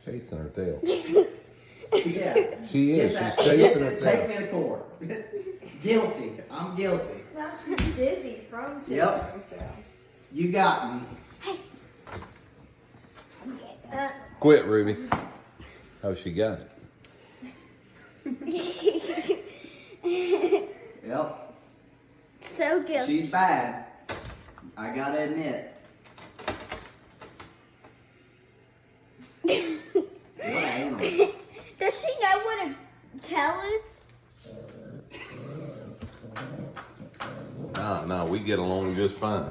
chasing her tail. Yeah. She is. She's chasing her Take tail. me to court. Guilty. I'm guilty. Now she's dizzy from chasing Yep. her tail. You got me. Quit, Ruby. Oh, she got it. Yep. So guilty. She's bad. I gotta admit. What animal? Does she know what to tell us? No, we get along just fine.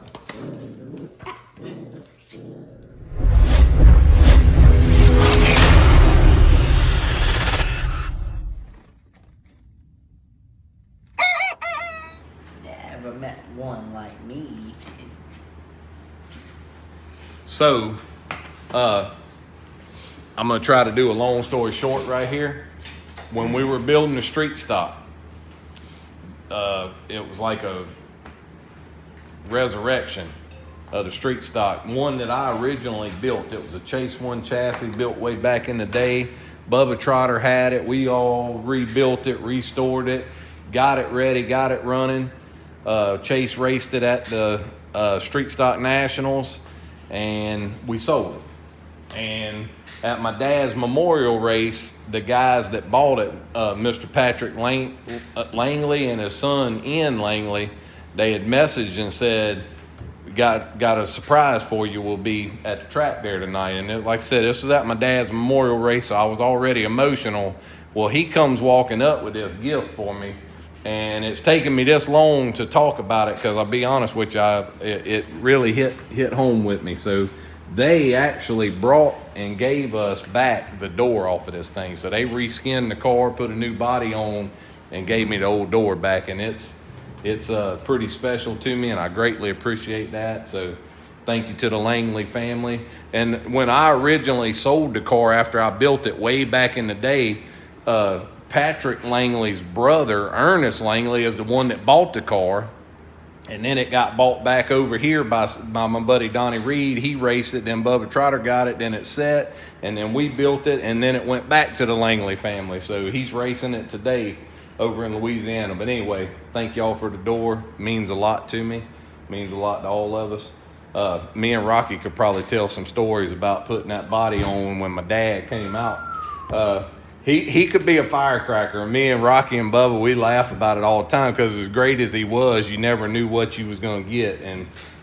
Never met one like me. So, I'm gonna try to do a long story short right here. When we were building the street stock, it was like a resurrection of the street stock. One that I originally built. It was a Chase 1 chassis built way back in the day. Bubba Trotter had it. We all rebuilt it, restored it, got it ready, got it running. Chase raced it at the Street Stock Nationals, and we sold it. And at my dad's memorial race, the guys that bought it, Mr. Patrick Langley and his son Ian Langley, they had messaged and said, got a surprise for you. We'll be at the track there tonight. And like I said, this was at my dad's memorial race, so I was already emotional. Well, he comes walking up with this gift for me, and it's taken me this long to talk about it because I'll be honest with you, it really hit home with me. So they actually brought and gave us back the door off of this thing. So they reskinned the car, put a new body on, and gave me the old door back. And it's pretty special to me, and I greatly appreciate that. So thank you to the Langley family. And when I originally sold the car after I built it way back in the day, Patrick Langley's brother, Ernest Langley, is the one that bought the car. And then it got bought back over here by my buddy Donnie Reed. He raced it, then Bubba Trotter got it, then it set, and then we built it, and then it went back to the Langley family. So he's racing it today over in Louisiana. But anyway, thank y'all for the door. It means a lot to me. It means a lot to all of us. Me and Rocky could probably tell some stories about putting that body on when my dad came out. He could be a firecracker. And me and Rocky and Bubba, we laugh about it all the time because as great as he was, you never knew what you was going to get.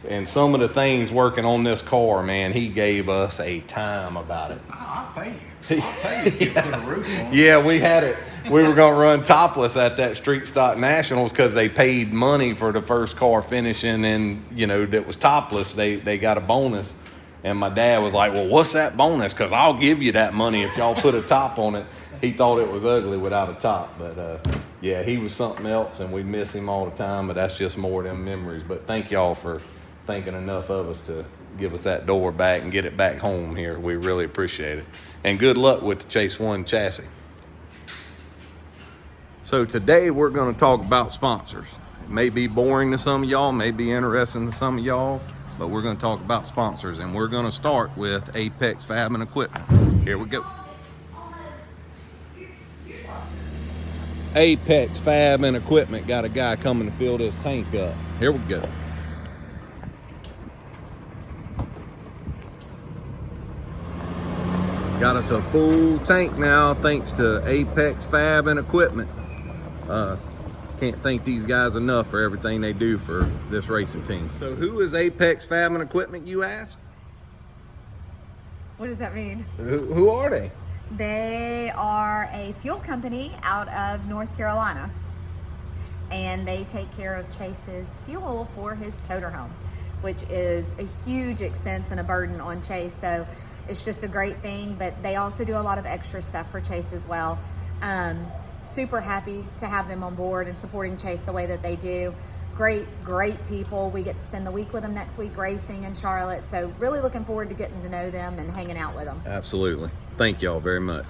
And some of the things working on this car, man, he gave us a time about it. I'll pay you. I'll pay you to put a roof on. Yeah, we had it. We were going to run topless at that Street Stock Nationals because they paid money for the first car finishing, and, that was topless. They got a bonus. And my dad was like, well, what's that bonus? Because I'll give you that money if y'all put a top on it. He thought it was ugly without a top. But, yeah, he was something else, and we miss him all the time. But that's just more of them memories. But thank y'all for thinking enough of us to give us that door back and get it back home here. We really appreciate it. And good luck with the Chase 1 chassis. So today we're going to talk about sponsors. It may be boring to some of y'all, may be interesting to some of y'all, but we're going to talk about sponsors, and we're going to start with Apex Fab and Equipment. Here we go. Apex Fab and Equipment got a guy coming to fill this tank up. Here we go. Got us a full tank now thanks to Apex Fab and Equipment. Can't thank these guys enough for everything they do for this racing team. So who is Apex Fab and Equipment, you ask? What does that mean? Who are they? They are a fuel company out of North Carolina, and they take care of Chase's fuel for his toter home, which is a huge expense and a burden on Chase. So it's just a great thing, but they also do a lot of extra stuff for Chase as well. Super happy to have them on board and supporting Chase the way that they do. Great people. We get to spend the week with them next week racing in Charlotte. So really looking forward to getting to know them and hanging out with them. Absolutely. Thank y'all very much.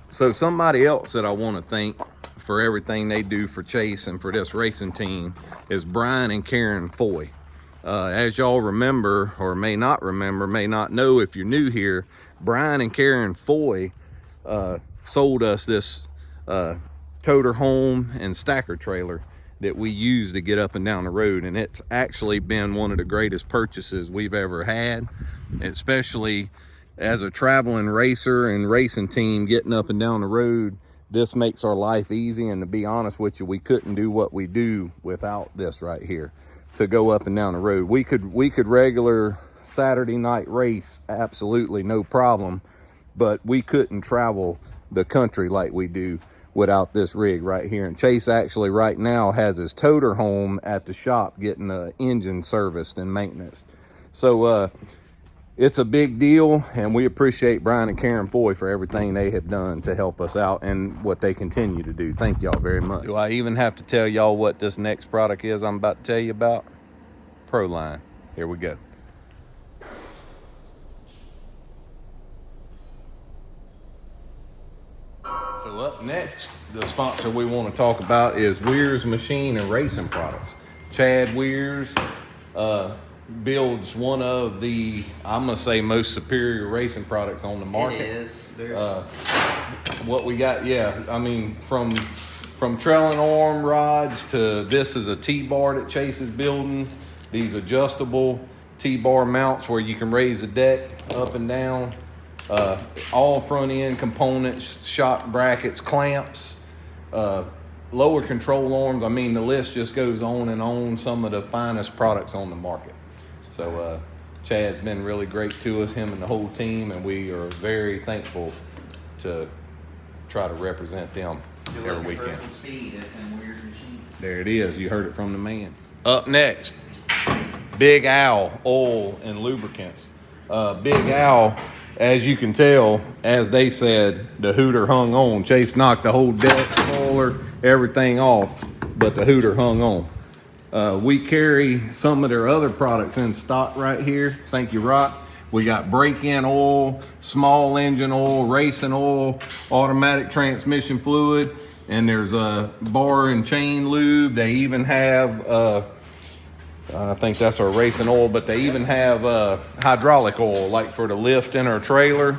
So somebody else that I want to thank for everything they do for Chase and for this racing team is Brian and Karen Foy. As y'all remember, or may not remember, may not know if you're new here, Brian and Karen Foy sold us this toter home and stacker trailer that we use to get up and down the road, and it's actually been one of the greatest purchases we've ever had, especially as a traveling racer and racing team getting up and down the road. This makes our life easy, and to be honest with you, we couldn't do what we do without this right here to go up and down the road. We could regular Saturday night race, absolutely no problem, but we couldn't travel the country like we do without this rig right here. And Chase actually right now has his toter home at the shop getting the engine serviced and maintenance. So it's a big deal, and we appreciate Brian and Karen Foy for everything they have done to help us out and what they continue to do. Thank y'all very much. Do I even have to tell y'all what this next product is I'm about to tell you about? Proline. Here we go. So up next, the sponsor we want to talk about is Weir's Machine and Racing Products. Chad Weir's builds one of the, I'm gonna say, most superior racing products on the market. It is. What we got, yeah, I mean, from trailing arm rods to this is a T-bar that Chase is building. These adjustable T-bar mounts where you can raise the deck up and down. All front end components, shock brackets, clamps, lower control arms. I mean, the list just goes on and on. Some of the finest products on the market. So Chad's been really great to us, him and the whole team, and we are very thankful to try to represent them every weekend. For some speed, it's in Weir's Machine. There it is. You heard it from the man. Up next, Big Al Oil and Lubricants. Big Al, as you can tell, as they said, the hooter hung on. Chase knocked the whole deck, spoiler, everything off, but the hooter hung on. We carry some of their other products in stock right here. Thank you, Rock. We got break-in oil, small engine oil, racing oil, automatic transmission fluid, and there's a bar and chain lube. They even have, I think that's our racing oil, but they even have hydraulic oil, like for the lift in our trailer.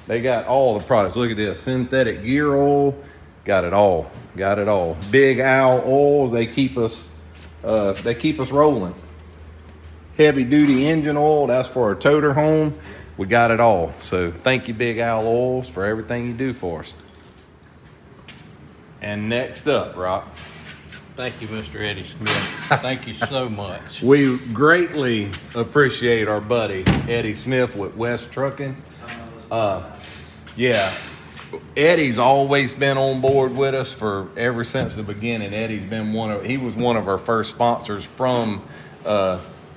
They got all the products. Look at this, synthetic gear oil. Got it all. Got it all. Big Al oils. They keep us rolling. Heavy duty engine oil. That's for our toter home. We got it all. So thank you, Big Al Oils, for everything you do for us. And next up, Rock. Thank you, Mr. Eddie Smith. Thank you so much. We greatly appreciate our buddy Eddie Smith with West Trucking. Yeah, Eddie's always been on board with us for ever since the beginning. Eddie's been he was one of our first sponsors from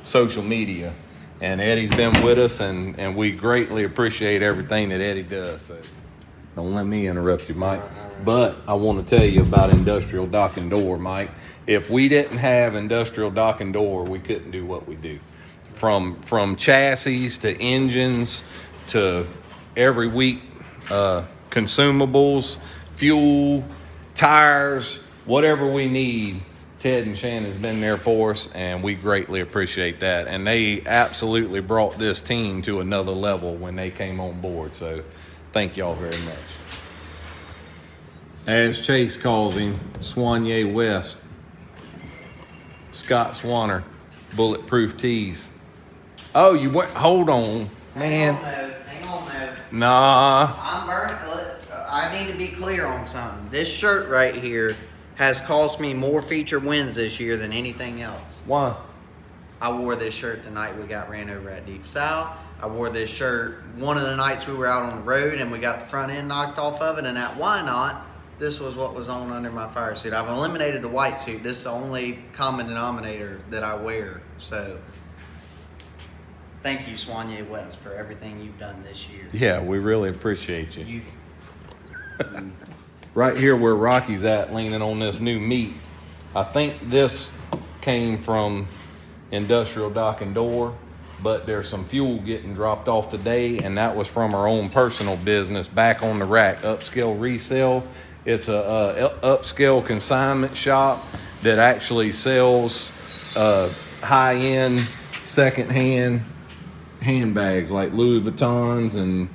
social media, and Eddie's been with us, and we greatly appreciate everything that Eddie does. So don't let me interrupt you, Mike. But I want to tell you about Industrial Dock and Door, Mike. If we didn't have Industrial Dock and Door, we couldn't do what we do. From chassis to engines to every week consumables, fuel, tires, whatever we need, Ted and Shannon's been there for us, and we greatly appreciate that. And they absolutely brought this team to another level when they came on board. So thank y'all very much. As Chase calls him, Swanier West, Scott Swanner, Bulletproof Tees. Oh, you went, hold on, man. Hang on, though. Nah. I'm burnt. I need to be clear on something. This shirt right here has cost me more feature wins this year than anything else. Why? I wore this shirt the night we got ran over at Deep South. I wore this shirt one of the nights we were out on the road and we got the front end knocked off of it, and at Why Not, this was what was on under my fire suit. I've eliminated the white suit. This is the only common denominator that I wear. So thank you, Swanier West, for everything you've done this year. Yeah, we really appreciate you. Right here where Rocky's at, leaning on this new meat, I think this came from Industrial Dock and Door, but there's some fuel getting dropped off today, and that was from our own personal business, Back on the Rack, Upscale Resale. It's a upscale consignment shop that actually sells high-end secondhand handbags like Louis Vuittons and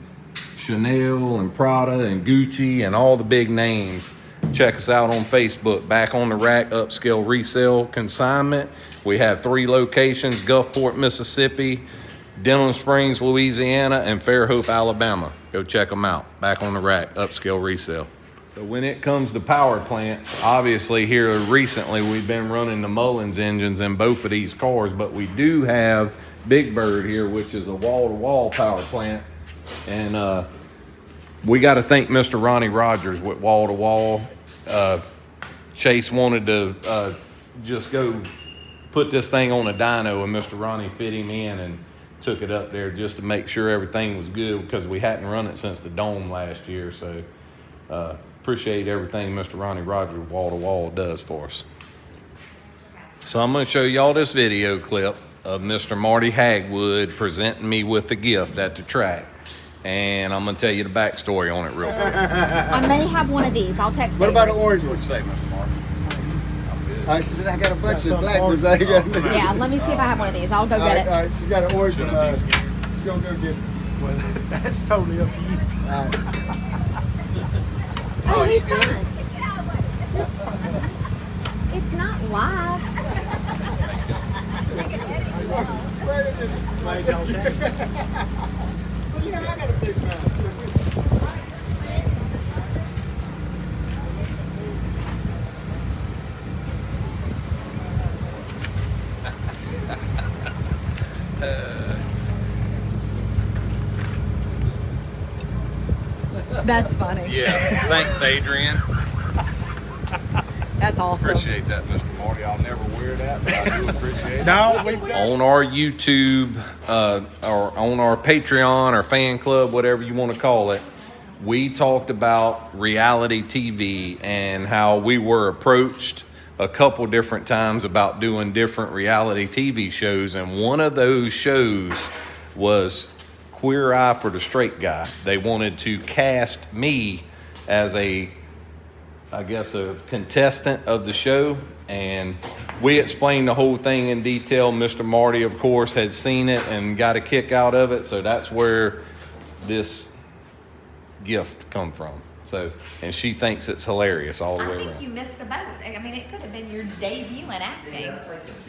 Chanel and Prada and Gucci and all the big names. Check us out on Facebook, Back on the Rack Upscale Resale Consignment. We have 3 locations: Gulfport, Mississippi, Denham Springs, Louisiana, and Fairhope, Alabama. Go check them out. Back on the Rack Upscale Resale. So when it comes to power plants, obviously here recently we've been running the Mullins engines in both of these cars, but we do have Big Bird here, which is a wall-to-wall power plant. And we got to thank Mr. Ronnie Rogers with wall-to-wall. Chase wanted to just go put this thing on a dyno, and Mr. Ronnie fit him in and took it up there just to make sure everything was good, because we hadn't run it since the Dome last year. So appreciate everything Mr. Ronnie Rogers wall-to-wall does for us. So I'm going to show y'all this video clip of Mr. Marty Hagwood presenting me with the gift at the track. And I'm going to tell you the backstory on it real quick. I may have one of these. I'll text What you. about an orange one? What'd you say, Mr. Marty? She said, I got a bunch of black ones. I got Yeah, let me see if I have one of these. I'll go get it. All right, she's got an orange one. She's going to go get it. Well, that's totally up to you. All right. Oh, he's fine. It's not live. That's funny. Yeah, thanks, Adrian. That's awesome. Appreciate that, Mr. Marty. I'll never wear that, but I do appreciate it. No, we've got On our YouTube, or on our Patreon or fan club, whatever you want to call it, we talked about reality TV and how we were approached a couple different times about doing different reality TV shows. And one of those shows was Queer Eye for the Straight Guy. They wanted to cast me as a contestant of the show, and we explained the whole thing in detail. Mr. Marty, of course, had seen it and got a kick out of it, so that's where this gift come from. So, and she thinks it's hilarious all the way I think around. you missed the boat. I mean, it could have been your debut in acting.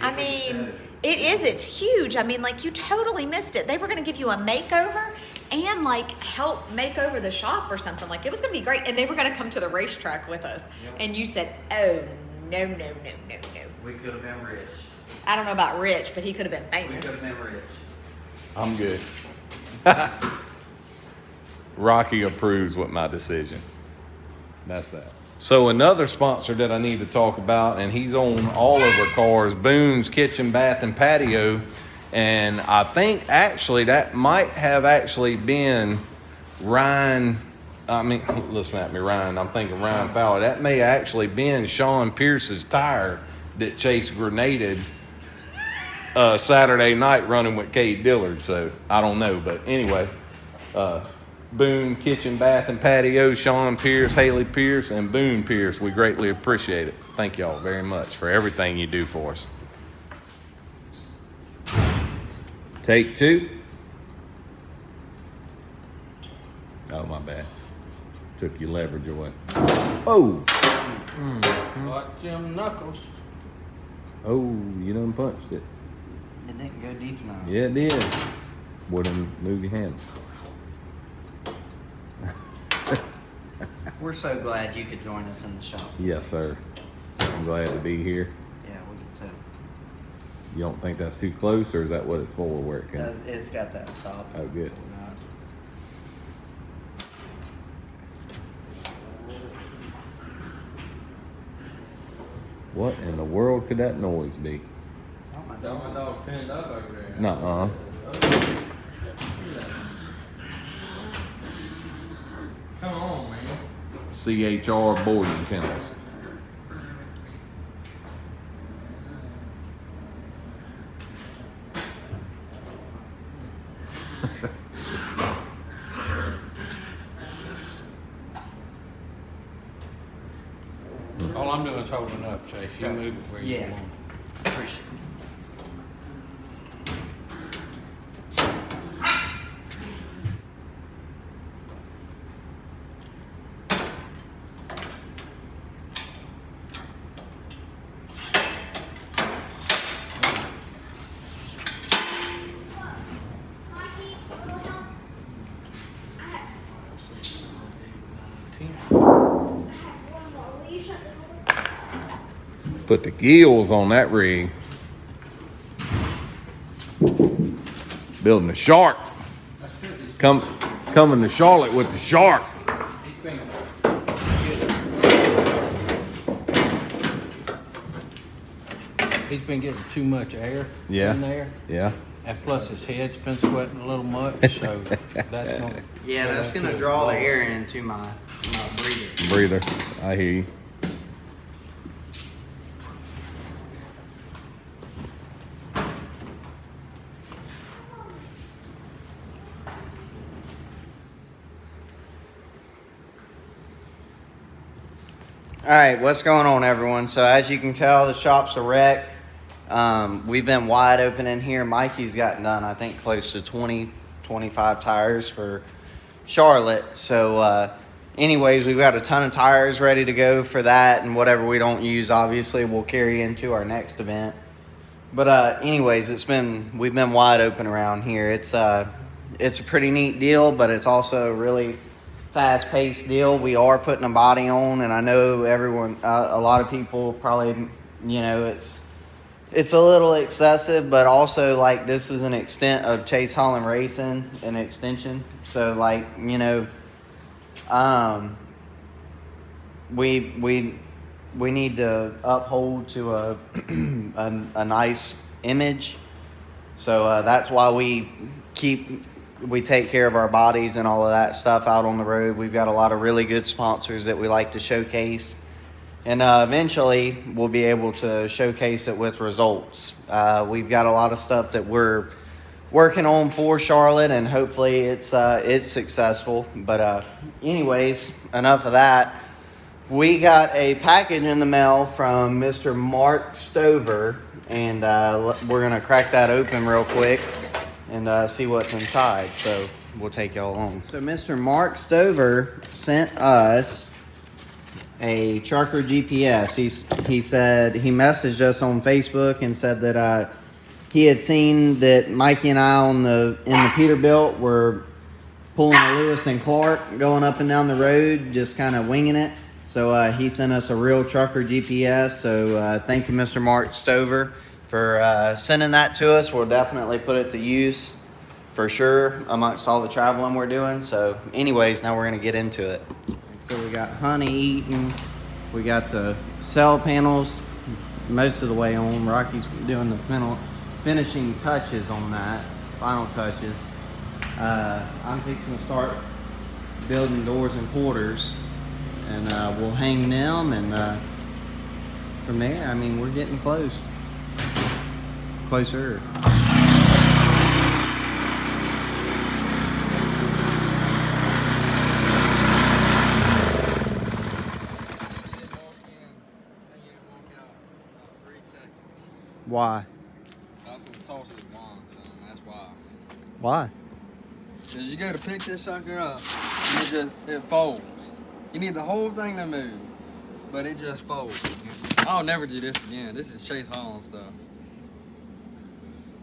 I mean, it is. It's huge. I mean, like, you totally missed it. They were going to give you a makeover and, like, help make over the shop or something. Like, it was going to be great. And they were going to come to the racetrack with us. Yep. And you said, oh, no. We could have been rich. I don't know about rich, but he could have been We could famous. have been rich. I'm good. Rocky approves with my decision. That's that. So another sponsor that I need to talk about, and he's on all of our cars, Boone's Kitchen, Bath, and Patio. And I think actually that might have actually been Ryan. I mean, listen at me, Ryan. I'm thinking Ryan Fowler. That may have actually been Sean Pierce's tire that Chase grenaded Saturday night running with Cade Dillard. So I don't know. But anyway, Boone Kitchen, Bath, and Patio, Sean Pierce, Haley Pierce, and Boone Pierce. We greatly appreciate it. Thank y'all very much for everything you do for us. Take 2. Oh, my bad. Took your leverage away. Oh! Watch them knuckles. Oh, you done punched it. It didn't go deep enough. Yeah, it did. Wouldn't move your hand. We're so glad you could join us in the shop. Yes, sir. I'm glad to be here. Yeah, we can tell. You don't think that's too close, or is that what it's for where it comes? It's got that stop. Oh, good. What in the world could that noise be? Oh, my Got my God. dog pinned up over there. Nuh-uh. Come on, man. CHR Boarding Kennels. All I'm doing is holding up, Chase. You Okay. move it where you Yeah. want. Appreciate Put the gills on that rig. Building a shark. Coming to Charlotte with the shark. He's been getting too much air Yeah. in there. Yeah. And plus his head's been sweating a little much, so that's gonna. Yeah, that's gonna draw the air into my breather. Breather. I hear you. All right, what's going on, everyone? So as you can tell, the shop's a wreck. We've been wide open in here. Mikey's gotten done, I think, close to 20, 25 tires for Charlotte. So anyways, we've got a ton of tires ready to go for that, and whatever we don't use, obviously, we'll carry into our next event. But anyways, we've been wide open around here. It's a pretty neat deal, but it's also a really fast-paced deal. We are putting a body on, and I know everyone, a lot of people probably, it's a little excessive, but also like this is an extent of Chase Holland Racing, an extension. So like we need to uphold to a nice image. So that's why we take care of our bodies and all of that stuff out on the road. We've got a lot of really good sponsors that we like to showcase. And eventually, we'll be able to showcase it with results. We've got a lot of stuff that we're working on for Charlotte, and hopefully it's successful. But anyways, enough of that. We got a package in the mail from Mr. Mark Stover, and we're going to crack that open real quick and see what's inside. So we'll take y'all along. So Mr. Mark Stover sent us a Trucker GPS. He said he messaged us on Facebook and said that he had seen that Mikey and I in the Peterbilt were pulling a Lewis and Clark going up and down the road, just kind of winging it. So he sent us a real Trucker GPS. So thank you, Mr. Mark Stover, for sending that to us. We'll definitely put it to use for sure amongst all the traveling we're doing. So anyways, now we're going to get into it. So we got honey eating. We got the cell panels most of the way on. Rocky's doing the finishing touches on that, final touches. I'm fixing to start building doors and quarters, and we'll hang them, and from there, I mean, we're getting closer. Why? That's what the toss is long, son. That's why. Why? Because you go to pick this sucker up, and it folds. You need the whole thing to move, but it just folds. I'll never do this again. This is Chase Holland stuff.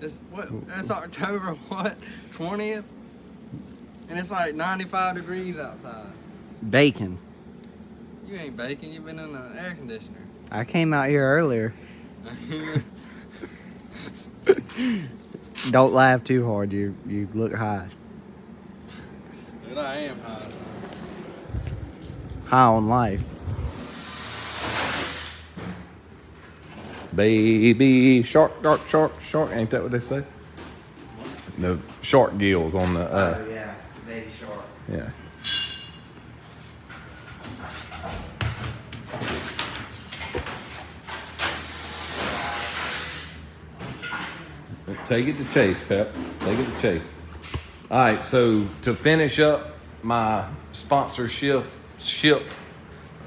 That's October 20th? And it's like 95 degrees outside. Bacon. You ain't baking, you've been in the air conditioner. I came out here earlier. Don't laugh too hard. You look high. But I am high. High on life. Baby shark. Ain't that what they say? No, shark gills on the. Oh yeah, baby shark. Yeah. Take it to Chase, Pep. Take it to Chase. All right, so to finish up my sponsorship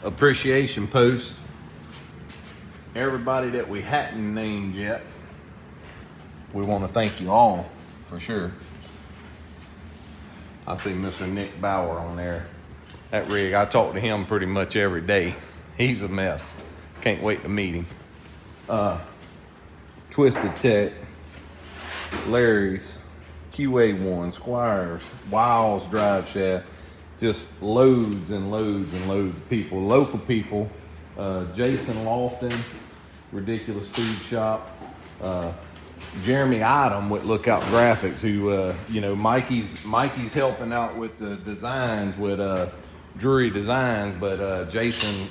appreciation post, everybody that we hadn't named yet, we want to thank you all for sure. I see Mr. Nick Bauer on there. That rig, I talk to him pretty much every day. He's a mess. Can't wait to meet him. Twisted Tech, Larry's, QA1, Squires, Wiles Drive Shaft, just loads and loads and loads of people, local people. Jason Lofton, Ridiculous Food Shop. Jeremy Item with Lookout Graphics, who, you know, Mikey's helping out with the designs with Drury Designs, but Jeremy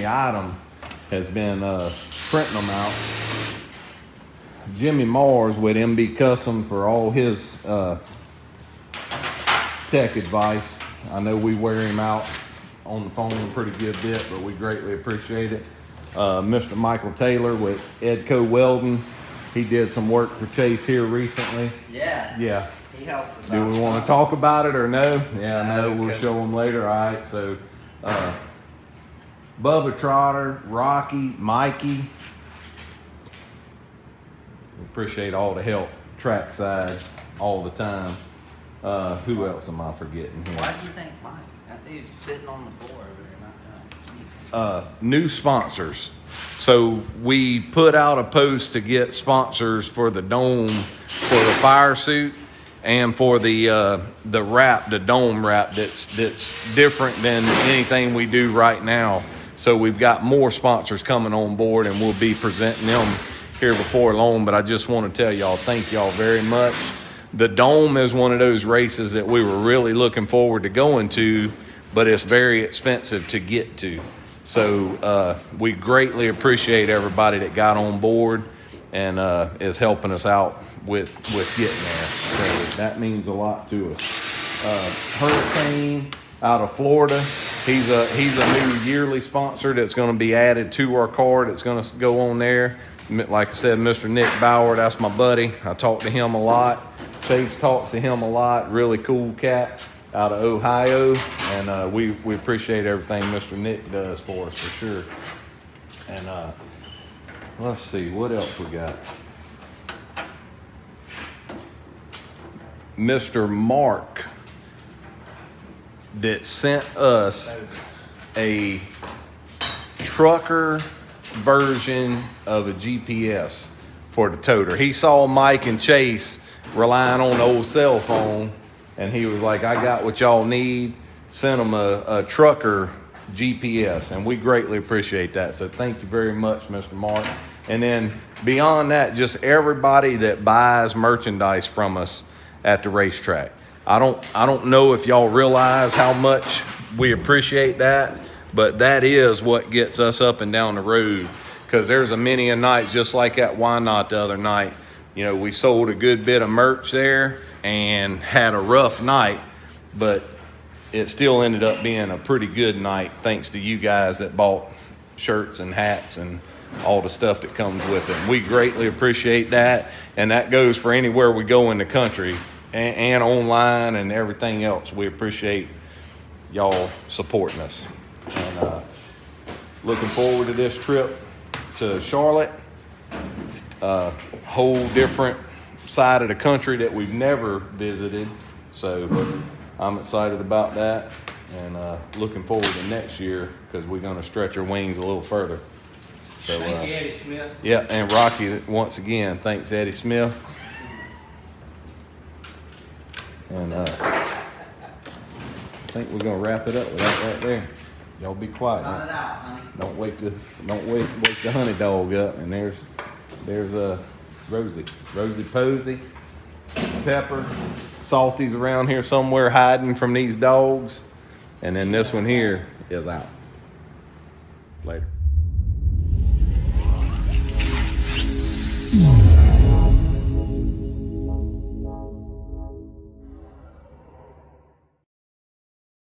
Item has been printing them out. Jimmy Mars with MB Custom for all his tech advice. I know we wear him out on the phone a pretty good bit, but we greatly appreciate it. Mr. Michael Taylor with Edco Welding. He did some work for Chase here recently. Yeah. Yeah. He helped us Do out. we want to talk about it or no? Yeah, No, no, we'll 'cause- show them later. All right, so Bubba Trotter, Rocky, Mikey. We appreciate all the help trackside all the time. Who else am I forgetting here? Why do you think Mike? That dude's sitting on the floor over there not doing it. New sponsors. So we put out a post to get sponsors for the dome, for the fire suit, and for the wrap, the dome wrap that's different than anything we do right now. So we've got more sponsors coming on board, and we'll be presenting them here before long. But I just want to tell y'all, thank y'all very much. The dome is one of those races that we were really looking forward to going to, but it's very expensive to get to. So we greatly appreciate everybody that got on board and is helping us out with getting there. So that means a lot to us. Hurricane out of Florida. He's a new yearly sponsor that's going to be added to our card. It's going to go on there. Like I said, Mr. Nick Bauer, that's my buddy. I talk to him a lot. Chase talks to him a lot. Really cool cat out of Ohio, and we appreciate everything Mr. Nick does for us for sure. And let's see what else we got. Mr. Mark that sent us a trucker version of a GPS for the toter. He saw Mike and Chase relying on the old cell phone, and he was like, I got what y'all need. Sent them a trucker GPS, and we greatly appreciate that. So thank you very much, Mr. Mark. And then beyond that, just everybody that buys merchandise from us at the racetrack. I don't know if y'all realize how much we appreciate that, but that is what gets us up and down the road. Because there's a many a night, just like at Why Not the other night. You know, we sold a good bit of merch there and had a rough night, but it still ended up being a pretty good night thanks to you guys that bought shirts and hats and all the stuff that comes with it. And we greatly appreciate that, and that goes for anywhere we go in the country and online and everything else. We appreciate y'all supporting us. And looking forward to this trip to Charlotte. Whole different side of the country that we've never visited, so I'm excited about that, and looking forward to next year because we're going to stretch our wings a little further. So, Thank you, Eddie Smith. Yeah, and Rocky, once again, thanks, Eddie Smith. And I think we're going to wrap it up with that right there. Y'all be quiet. Sign Huh? it out, honey. Don't wake the honey dog up. And there's Rosie Posey, Pepper, Salty's around here somewhere hiding from these dogs, and then this one here is out. Later.